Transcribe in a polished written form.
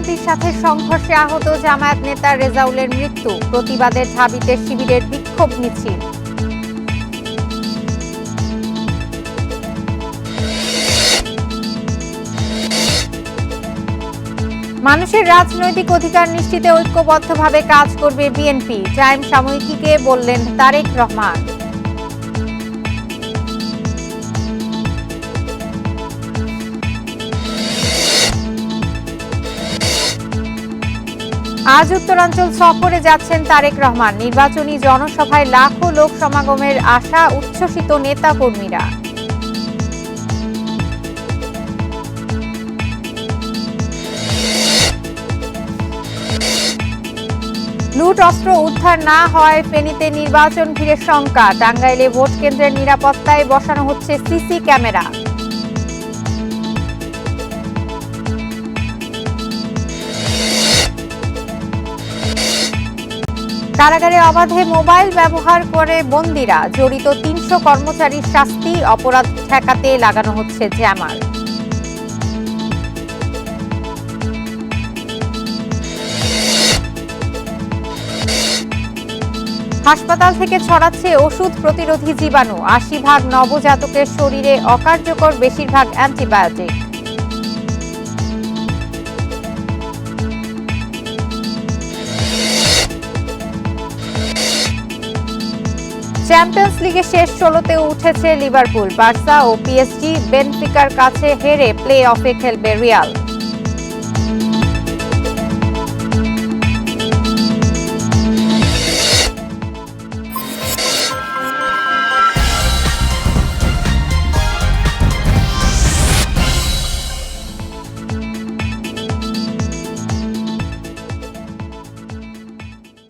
পুলিশের সাথে সংঘর্ষে আহত জামায়াত নেতা রেজাউলের মৃত্যু, প্রতিবাদের ঢাবিতে শিবিরের বিক্ষোভ মিছিল। মানুষের রাজনৈতিক অধিকার নিশ্চিতে ঐক্যবদ্ধভাবে কাজ করবে বিএনপি, টাইম সাময়িকীকে বললেন তারেক রহমান। আজ উত্তরাঞ্চল সফরে যাচ্ছেন তারেক রহমান। নির্বাচনী জনসভায় লাখো লোক সমাগমের আশা উচ্ছ্বসিত নেতা কর্মীরা। লুট অস্ত্র উদ্ধার না হয় ফেনীতে নির্বাচন ঘিরে শঙ্কা, টাঙ্গাইলে ভোট কেন্দ্রের নিরাপত্তায় বসানো হচ্ছে সিসি ক্যামেরা। কারাগারে অবাধে মোবাইল ব্যবহার করে বন্দীরা, জড়িত ৩০০ কর্মচারীর শাস্তি, অপরাধ ঠেকাতে লাগানো হচ্ছে জ্যামার। হাসপাতাল থেকে ছড়াচ্ছে ওষুধ প্রতিরোধী জীবাণু, ৮০% নবজাতকের শরীরে অকার্যকর, বেশিরভাগ অ্যান্টিবায়োটিক। চ্যাম্পিয়ন্স লিগের শেষ ১৬তে উঠেছে লিভারপুল, বার্সা ও পিএসজি বেনফিকার কাছে হেরে প্লে অফে খেলবে রিয়াল।